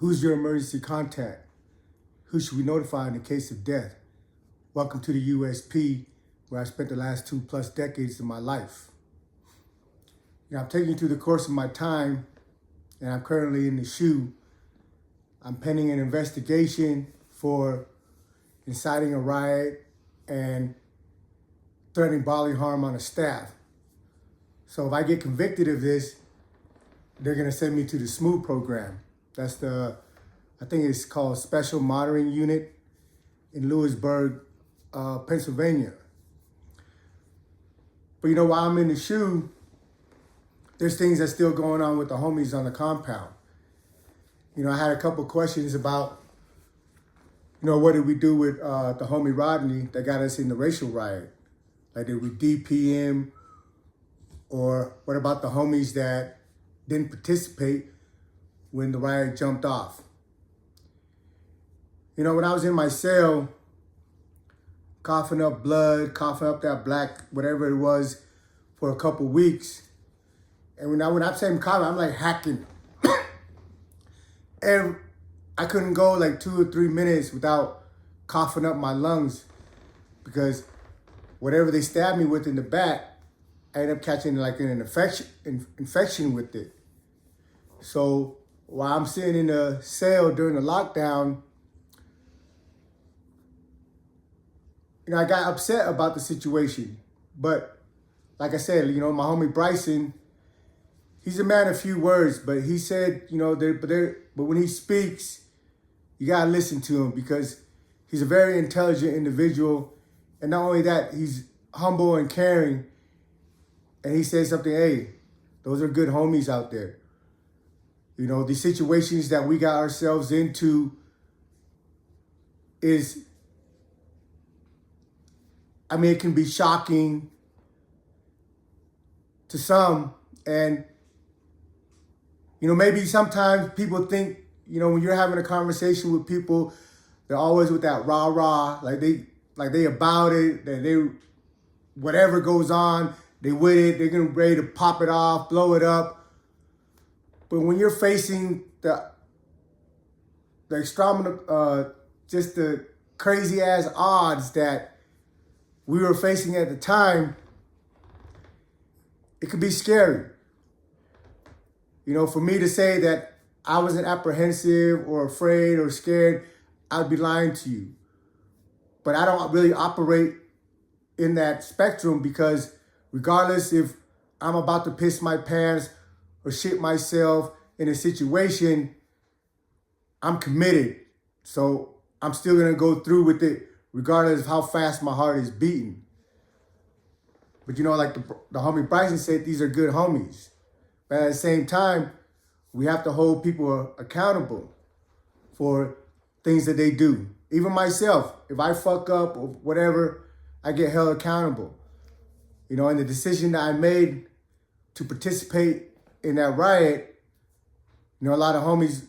Who's your emergency contact? Who should we notify in the case of death? Welcome to the USP, where I spent the last 2+ decades of my life. I'm taking you through the course of my time, and I'm currently in the SHU. I'm pending an investigation for inciting a riot and threatening bodily harm on a staff. So if I get convicted of this, they're gonna send me to the SMOOth program. That's I think it's called Special Monitoring Unit in Lewisburg, Pennsylvania. But while I'm in the SHU, there's things that's still going on with the homies on the compound. I had a couple questions about, what did we do with the homie Rodney that got us in the racial riot? Like, did we DP him? Or what about the homies that didn't participate when the riot jumped off? When I was in my cell, coughing up blood, coughing up that black, whatever it was, for a couple weeks. And when I'm saying coughing, I'm like hacking. And I couldn't go like 2 or 3 minutes without coughing up my lungs, because whatever they stabbed me with in the back, I ended up catching like an infection with it. So while I'm sitting in the cell during the lockdown, I got upset about the situation. But like I said, my homie Bryson, he's a man of few words, but he said, but when he speaks, you gotta listen to him, because he's a very intelligent individual. And not only that, he's humble and caring. And he said something, hey, those are good homies out there. The situations that we got ourselves into it can be shocking to some. And, maybe sometimes people think, when you're having a conversation with people, they're always with that rah-rah, like they about it, that they, whatever goes on, they with it, they're gonna ready to pop it off, blow it up. But when you're facing the extreme, just the crazy ass odds that we were facing at the time, it could be scary. For me to say that I wasn't apprehensive or afraid or scared, I'd be lying to you. But I don't really operate in that spectrum, because regardless if I'm about to piss my pants or shit myself in a situation, I'm committed. So I'm still gonna go through with it regardless of how fast my heart is beating. But like the homie Bryson said, these are good homies. But at the same time, we have to hold people accountable for things that they do. Even myself, if I fuck up or whatever, I get held accountable. And the decision that I made to participate in that riot, a lot of homies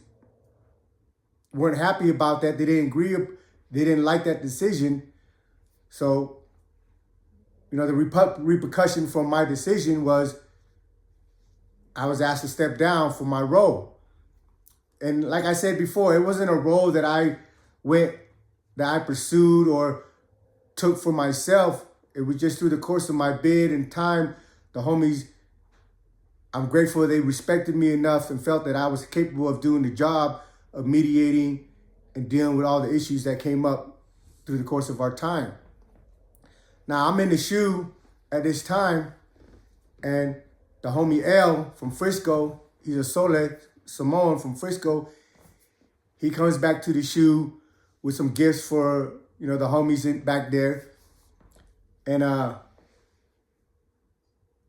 weren't happy about that. They didn't agree. They didn't like that decision. So, the repercussion from my decision was I was asked to step down from my role. And like I said before, it wasn't a role that I pursued or took for myself. It was just through the course of my bid and time, the homies, I'm grateful they respected me enough and felt that I was capable of doing the job of mediating and dealing with all the issues that came up through the course of our time. Now, I'm in the SHU at this time, and the homie L from Frisco, he's a Samoan from Frisco, he comes back to the SHU with some gifts for, the homies back there. And,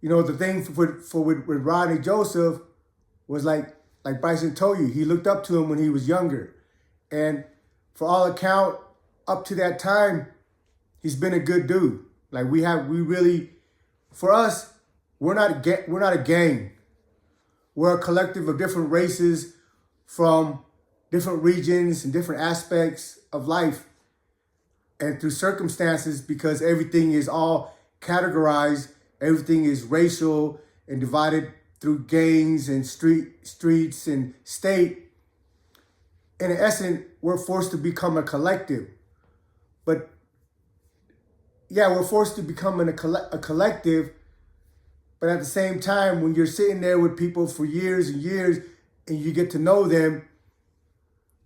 the thing with Rodney Joseph was like Bryson told you, he looked up to him when he was younger. And for all account, up to that time, he's been a good dude. Like for us, we're not a gang. We're a collective of different races from different regions and different aspects of life. And through circumstances, because everything is all categorized, everything is racial and divided through gangs and streets and state, in essence, we're forced to become a collective. But yeah, we're forced to become a collective. But at the same time, when you're sitting there with people for years and years and you get to know them,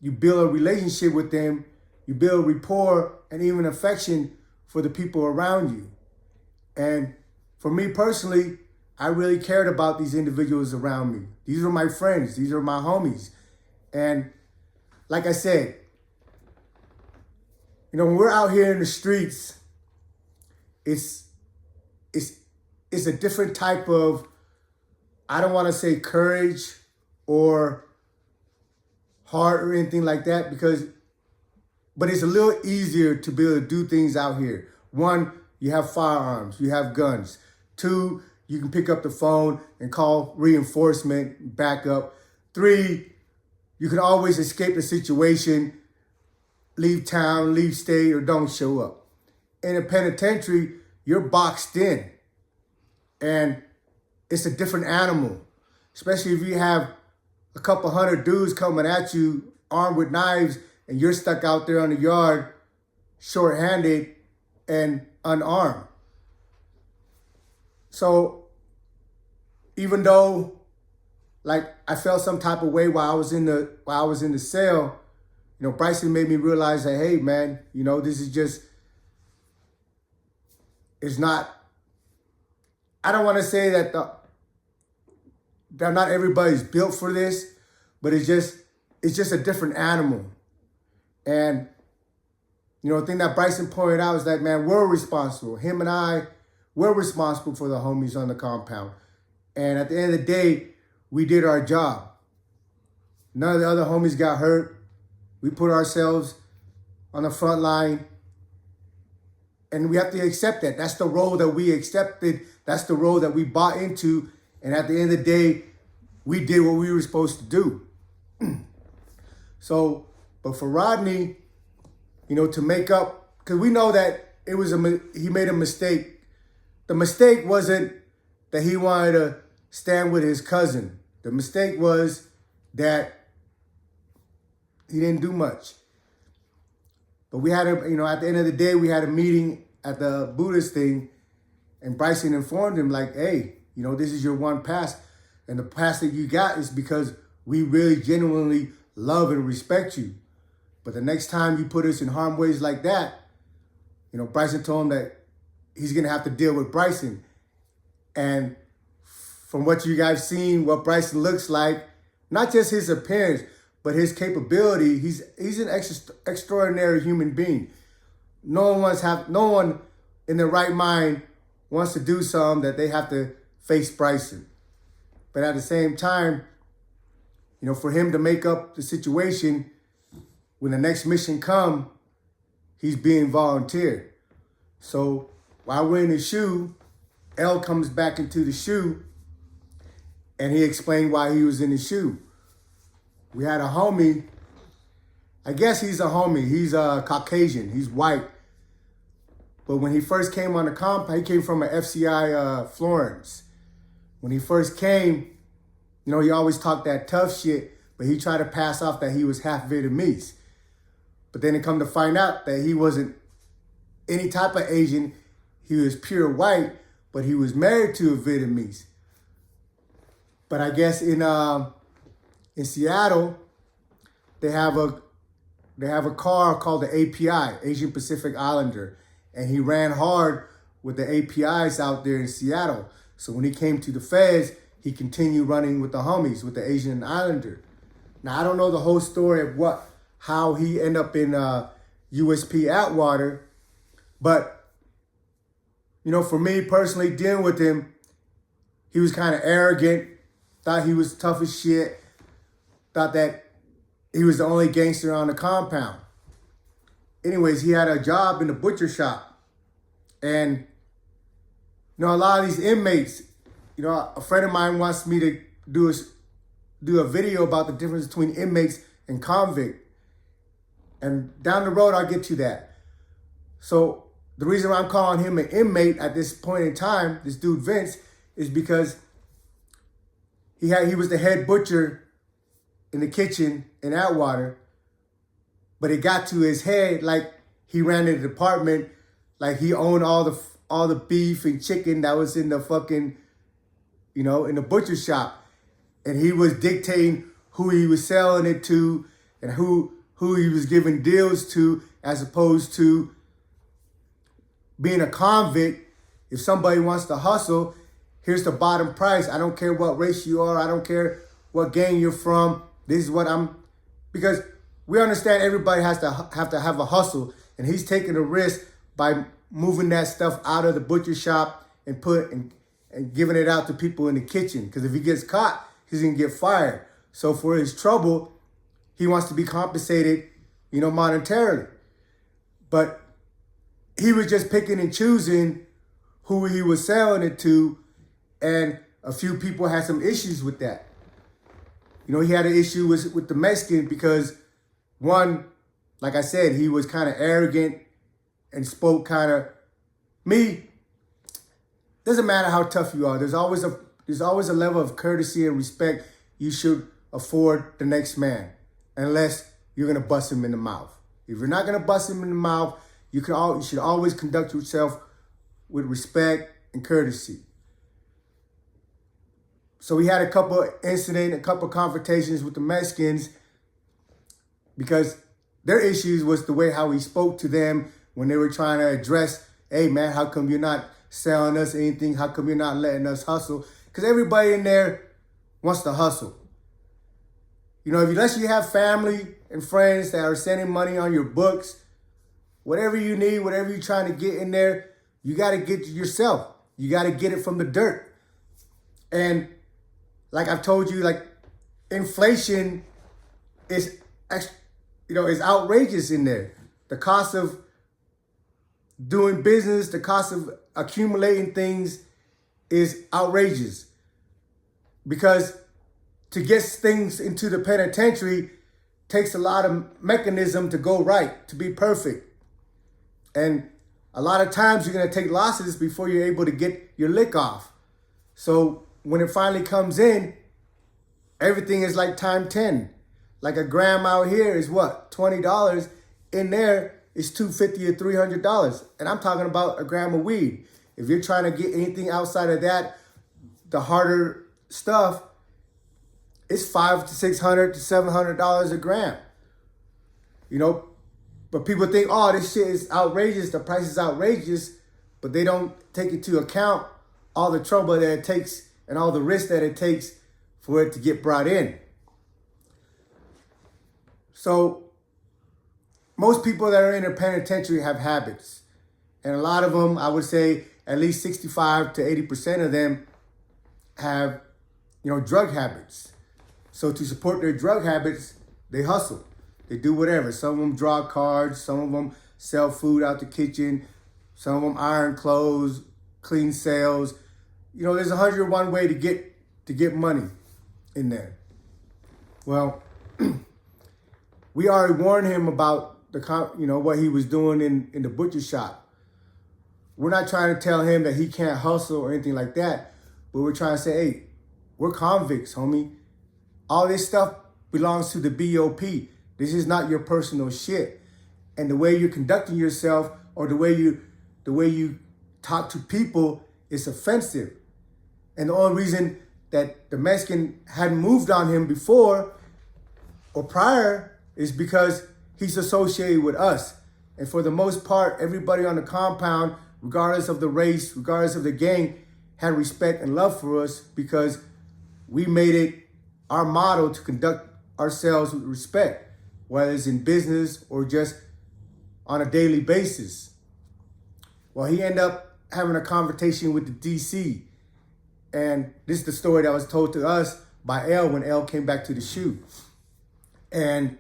you build a relationship with them, you build rapport and even affection for the people around you. And for me personally, I really cared about these individuals around me. These are my friends. These are my homies. And like I said, when we're out here in the streets, it's a different type of, I don't want to say courage or heart or anything like that, but it's a little easier to be able to do things out here. One, you have firearms, you have guns. Two, you can pick up the phone and call reinforcement, backup. Three, you can always escape the situation, leave town, leave state, or don't show up. In a penitentiary, you're boxed in. And it's a different animal, especially if you have a couple hundred dudes coming at you armed with knives and you're stuck out there on the yard, short-handed and unarmed. So even though I felt some type of way while I was in the cell, Bryson made me realize that, hey man, this is just, it's not, I don't want to say that not everybody's built for this, but it's just a different animal. And, the thing that Bryson pointed out is that, man, we're responsible. Him and I, we're responsible for the homies on the compound. And at the end of the day, we did our job. None of the other homies got hurt. We put ourselves on the front line. And we have to accept that. That's the role that we accepted. That's the role that we bought into. And at the end of the day, we did what we were supposed to do. So, but for Rodney, to make up, because we know that he made a mistake. The mistake wasn't that he wanted to stand with his cousin. The mistake was that he didn't do much. But we had at the end of the day, we had a meeting at the Buddhist thing, and Bryson informed him like, hey, this is your one pass. And the pass that you got is because we really genuinely love and respect you. But the next time you put us in harm's ways like that, Bryson told him that he's going to have to deal with Bryson. And from what you guys seen, what Bryson looks like, not just his appearance, but his capability, he's an extraordinary human being. No one in their right mind wants to do something that they have to face Bryson. But at the same time, for him to make up the situation, when the next mission come, he's being volunteered. So while we're in the shoe, L comes back into the shoe and he explained why he was in the shoe. We had a homie, I guess he's a homie, he's a Caucasian, he's white. But when he first came on the compound, he came from an FCI Florence. When he first came, he always talked that tough shit, but he tried to pass off that he was half Vietnamese. But then it come to find out that he wasn't any type of Asian. He was pure white, but he was married to a Vietnamese. But I guess in Seattle, they have a car called the API, Asian Pacific Islander. And he ran hard with the APIs out there in Seattle. So when he came to the feds, he continued running with the homies, with the Asian Islander. Now, I don't know the whole story of how he ended up in USP-Atwater. But, for me personally, dealing with him, he was kind of arrogant, thought he was tough as shit, thought that he was the only gangster on the compound. Anyways, he had a job in the butcher shop. And, a lot of these inmates, a friend of mine wants me to do a video about the difference between inmates and convict. And down the road, I'll get to that. So the reason why I'm calling him an inmate at this point in time, this dude Vince, is because he was the head butcher in the kitchen in Atwater. but it got to his head like he ran the department, like he owned all the beef and chicken that was in the fucking, in the butcher shop. And he was dictating who he was selling it to and who he was giving deals to, as opposed to being a convict. If somebody wants to hustle, here's the bottom price. I don't care what race you are. I don't care what gang you're from. This is what because we understand everybody has to have a hustle, and he's taking a risk by moving that stuff out of the butcher shop and giving it out to people in the kitchen. Because if he gets caught, he's gonna get fired. So for his trouble, he wants to be compensated, monetarily. But he was just picking and choosing who he was selling it to, and a few people had some issues with that. He had an issue with the Mexican because, one, like I said, he was kind of arrogant and spoke kind of, doesn't matter how tough you are, there's always a level of courtesy and respect you should afford the next man, unless you're gonna bust him in the mouth. If you're not gonna bust him in the mouth, you should always conduct yourself with respect and courtesy. So we had a couple confrontations with the Mexicans because their issues was the way how he spoke to them when they were trying to address, hey man, how come you're not selling us anything? How come you're not letting us hustle? Because everybody in there wants to hustle. Unless you have family and friends that are sending money on your books, whatever you need, whatever you're trying to get in there, you got to get it yourself. You got to get it from the dirt. And like I've told you, like inflation is outrageous in there. The cost of doing business, the cost of accumulating things is outrageous. Because to get things into the penitentiary takes a lot of mechanism to go right, to be perfect. And a lot of times you're going to take losses before you're able to get your lick off. So when it finally comes in, everything is like time 10. Like a gram out here is what? $20. In there is $250 or $300. And I'm talking about a gram of weed. If you're trying to get anything outside of that, the harder stuff, it's $500 to $600 to $700 a gram. But people think, oh, this shit is outrageous. The price is outrageous, but they don't take into account all the trouble that it takes and all the risk that it takes for it to get brought in. So most people that are in a penitentiary have habits. And a lot of them, I would say at least 65 to 80% of them have, drug habits. So to support their drug habits, they hustle. They do whatever. Some of them draw cards. Some of them sell food out the kitchen. Some of them iron clothes, clean sales. There's 101 way to get money in there. Well, we already warned him about what he was doing in the butcher shop. We're not trying to tell him that he can't hustle or anything like that, but we're trying to say, hey, we're convicts, homie. All this stuff belongs to the BOP. This is not your personal shit. And the way you're conducting yourself or the way you talk to people is offensive. And the only reason that the Mexican hadn't moved on him before or prior is because he's associated with us. And for the most part, everybody on the compound, regardless of the race, regardless of the gang, had respect and love for us because we made it our motto to conduct ourselves with respect, whether it's in business or just on a daily basis. Well, he ended up having a conversation with the DC. And this is the story that was told to us by L when L came back to the shoot. And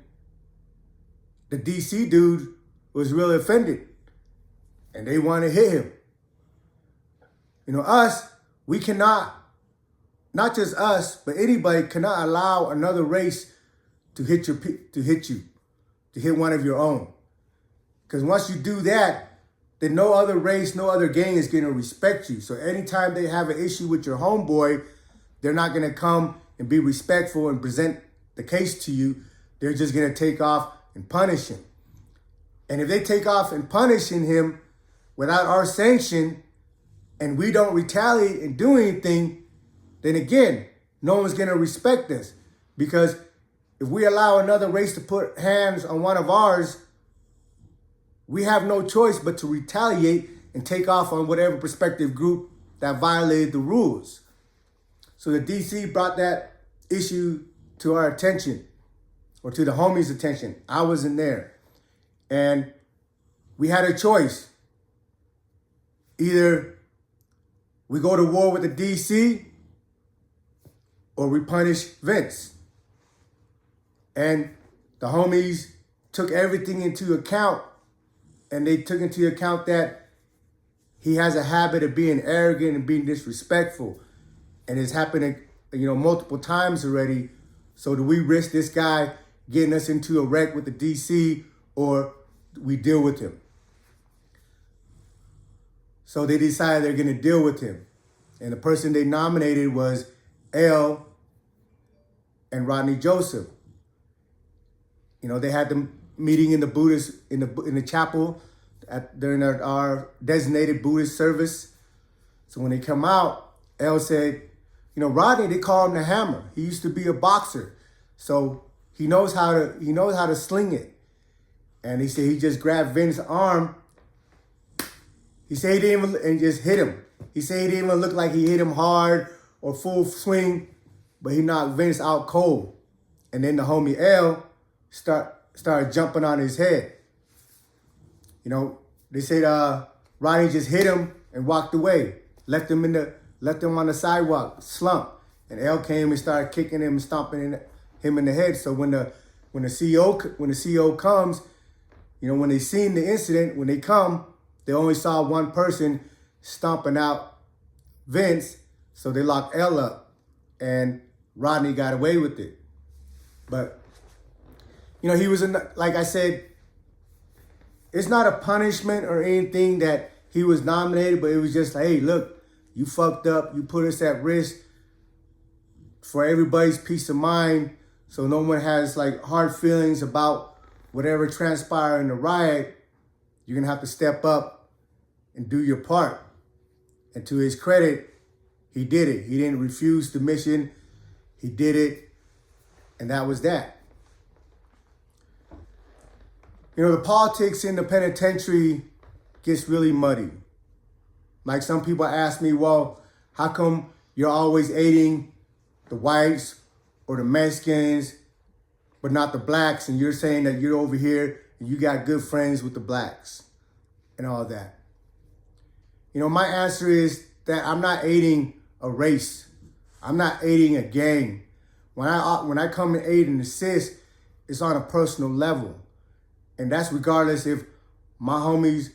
the DC dude was really offended. And they wanted to hit him. Us, we cannot, not just us, but anybody cannot allow another race to hit one of your own. Because once you do that, then no other race, no other gang is going to respect you. So anytime they have an issue with your homeboy, they're not going to come and be respectful and present the case to you. They're just going to take off and punish him. And if they take off and punishing him without our sanction, and we don't retaliate and do anything, then again, no one's going to respect us. Because if we allow another race to put hands on one of ours, we have no choice but to retaliate and take off on whatever prospective group that violated the rules. So the DC brought that issue to our attention, or to the homies' attention. I wasn't there. And we had a choice. Either we go to war with the DC, or we punish Vince. And the homies took everything into account, and they took into account that he has a habit of being arrogant and being disrespectful. And it's happened, multiple times already. So do we risk this guy getting us into a wreck with the DC, or we deal with him? So they decided they're going to deal with him. And the person they nominated was L and Rodney Joseph. They had them meeting in the Buddhist, in the chapel during our designated Buddhist service. So when they come out, L said, Rodney, they call him the Hammer. He used to be a boxer. So he knows how to sling it. And he said he just grabbed Vince's arm. He said he didn't even, and just hit him. He said he didn't even look like he hit him hard or full swing, but he knocked Vince out cold. And then the homie L started jumping on his head. They said Rodney just hit him and walked away, left him on the sidewalk, slump. And L came and started kicking him and stomping him in the head. So when the CEO comes, when they seen the incident, when they come, they only saw one person stomping out Vince, so they locked L up, and Rodney got away with it. But, he was, like I said, it's not a punishment or anything that he was nominated, but it was just like, hey, look, you fucked up, you put us at risk for everybody's peace of mind, so no one has hard feelings about whatever transpired in the riot. You're going to have to step up and do your part. And to his credit, he did it. He didn't refuse the mission. He did it. And that was that. The politics in the penitentiary gets really muddy. Like some people ask me, well, how come you're always aiding the whites or the Mexicans, but not the blacks? And you're saying that you're over here and you got good friends with the blacks and all that. My answer is that I'm not aiding a race. I'm not aiding a gang. When I come and aid and assist, it's on a personal level. And that's regardless if my homie's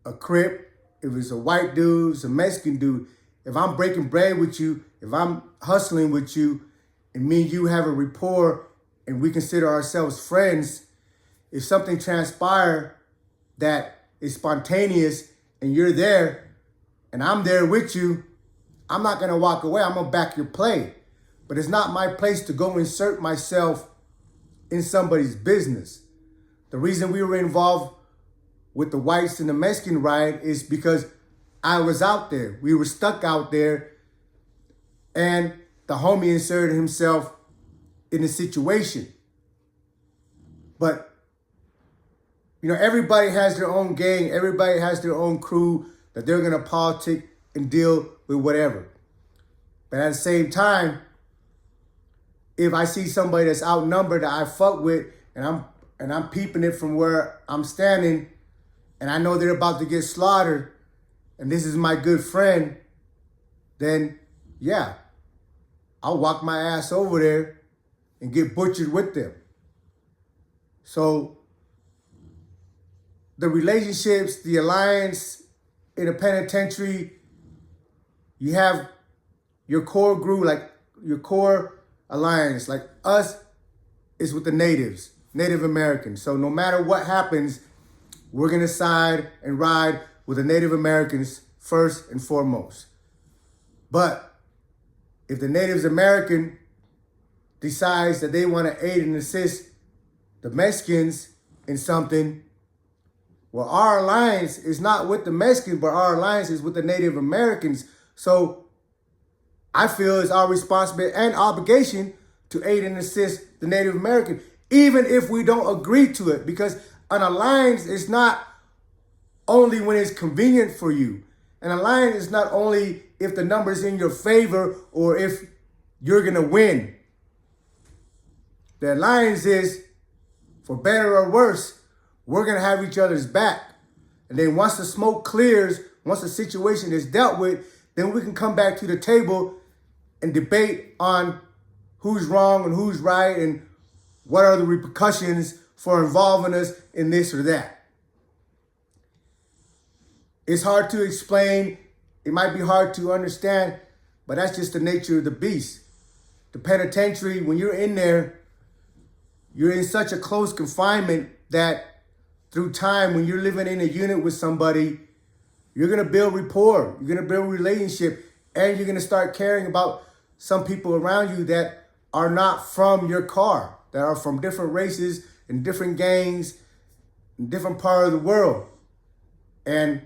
a Crip, if it's a white dude, it's a Mexican dude. If I'm breaking bread with you, if I'm hustling with you, and me and you have a rapport and we consider ourselves friends, if something transpires that is spontaneous and you're there and I'm there with you, I'm not going to walk away. I'm going to back your play. But it's not my place to go insert myself in somebody's business. The reason we were involved with the whites and the Mexican riot is because I was out there. We were stuck out there, and the homie inserted himself in the situation. But, everybody has their own gang. Everybody has their own crew that they're going to politic and deal with whatever. But at the same time, if I see somebody that's outnumbered that I fuck with, and I'm peeping it from where I'm standing, and I know they're about to get slaughtered, and this is my good friend, then yeah, I'll walk my ass over there and get butchered with them. So the relationships, the alliance in a penitentiary, you have your core group, like your core alliance, like us is with the natives, Native Americans. So no matter what happens, we're going to side and ride with the Native Americans first and foremost. But if the Native American decides that they want to aid and assist the Mexicans in something, well, our alliance is not with the Mexicans, but our alliance is with the Native Americans. So I feel it's our responsibility and obligation to aid and assist the Native American, even if we don't agree to it, because an alliance is not only when it's convenient for you. An alliance is not only if the number is in your favor or if you're going to win. The alliance is, for better or worse, we're going to have each other's back. And then once the smoke clears, once the situation is dealt with, then we can come back to the table and debate on who's wrong and who's right and what are the repercussions for involving us in this or that. It's hard to explain. It might be hard to understand, but that's just the nature of the beast. The penitentiary, when you're in there, you're in such a close confinement that through time, when you're living in a unit with somebody, you're going to build rapport, you're going to build relationship, and you're going to start caring about some people around you that are not from your car, that are from different races and different gangs in different part of the world. And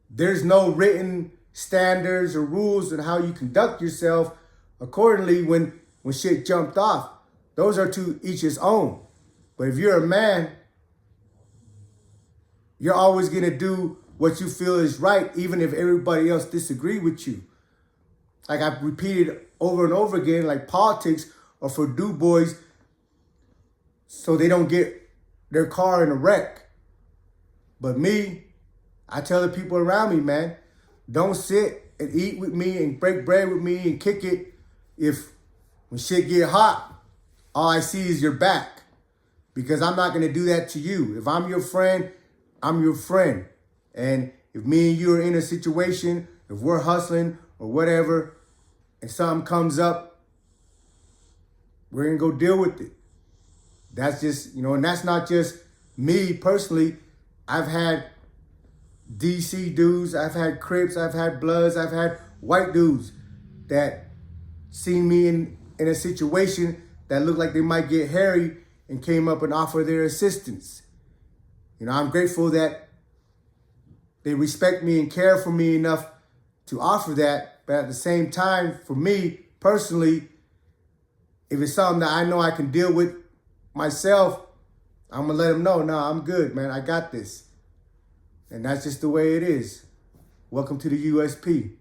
there's no written standards or rules on how you conduct yourself accordingly when shit jumped off. Those are to each his own. But if you're a man, you're always going to do what you feel is right, even if everybody else disagree with you. Like I've repeated over and over again, like politics are for do boys so they don't get their car in a wreck. But me, I tell the people around me, man, don't sit and eat with me and break bread with me and kick it if when shit get hot, all I see is your back. Because I'm not going to do that to you. If I'm your friend, I'm your friend. And if me and you are in a situation, if we're hustling or whatever, and something comes up, we're going to go deal with it. That's just, and that's not just me personally. I've had DC dudes, I've had Crips, I've had Bloods, I've had white dudes that seen me in a situation that looked like they might get hairy and came up and offered their assistance. I'm grateful that they respect me and care for me enough to offer that. But at the same time, for me personally, if it's something that I know I can deal with myself, I'm going to let them know, no, I'm good, man. I got this. And that's just the way it is. Welcome to the USP.